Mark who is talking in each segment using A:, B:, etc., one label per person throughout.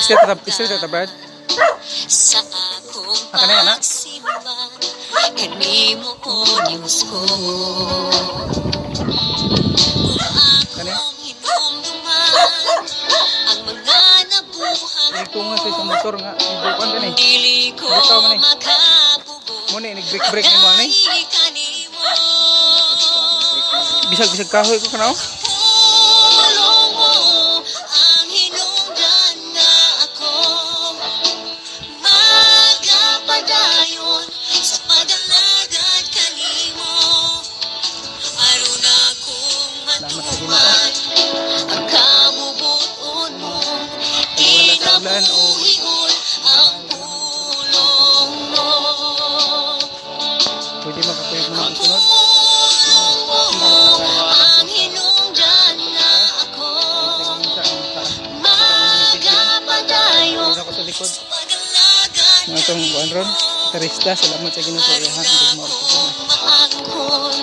A: Straight ta Brad.
B: Sa akong
A: Aka na yan, ha?
B: pagsimba, kanimo ko Diyos ko. Kung
A: Kani?
B: akong hinumduman ang mga nabuhat
A: Ay ko nga sa motor nga. Ibukan ka ni.
B: dili ko
A: Bitaw man eh.
B: makabugot
A: Mo ni nag-break ni mo ni.
B: kay kanimo.
A: Bisag kahoy ko kana.
B: Pulong mo ang hinungdan nga ako, magapadayon sa pag-alagad kanimo. Aron akong matuman ang kabubuton mo, kinabuhion ang pulong mo.
A: Pwede makapayag mo ng sunod.
B: Pulong mo ang hinungdan nga ako, magapadayon
A: Ako sa likod.
B: sa pag-alagad
A: Mga itong buwan ron. Karista, salamat sa Ginoo sa iyahan. Good morning.
B: maangkon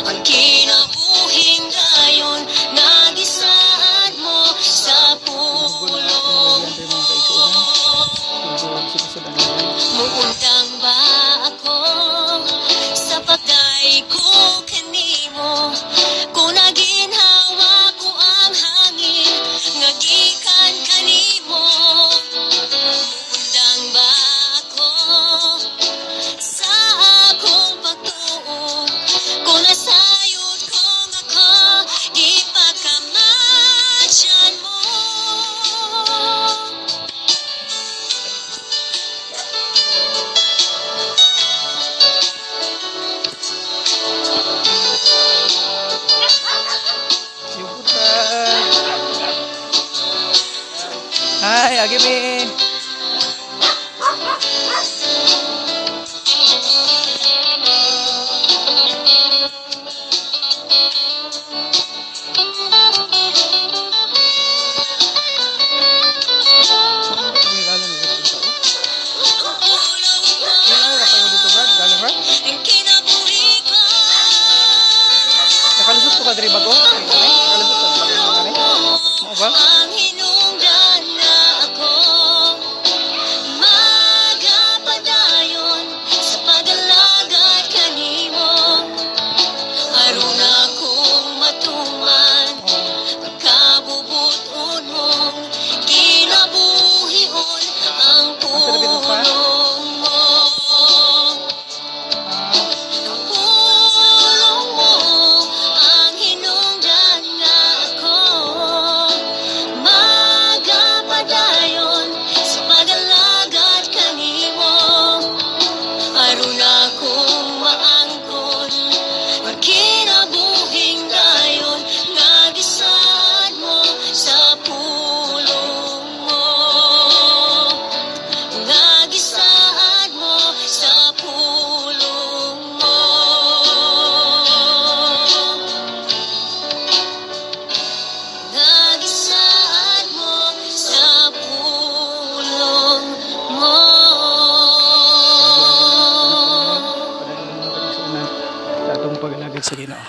B: ang kinabuhing dayon nga gisaad mo sa pulong mo. Muundang ba ako sa pagday ko kanimo, kung naginhawa ko ang hangin nga gikan kanimo. Muundang ba ako sa akong pagtuo, kung nasayod kong ako ipakamatyan mo.
A: Hi, Agimi.
B: Ang kinabuhi ko,
A: Nakalusot ko ka diri bago? Nakalusot ka bago ng kanay? Mo ba?
B: ang hinungdan na ako, magapadayon sa pag-alagad kanimo. Aron akong matuman ang kabubuton mong kinabuhion ang pulong mo. Pulong mo ang hinungdan nga ako, magapadayon sa pag-alagad kanimo. Aron akong maangkon ang kinabuhing dayon nga gisaad mo sa pulong mo, nga gisaad mo sa pulong mo, nga gisaad mo sa pulong mo.
A: Sa atong pag-alagad sa Ginoo.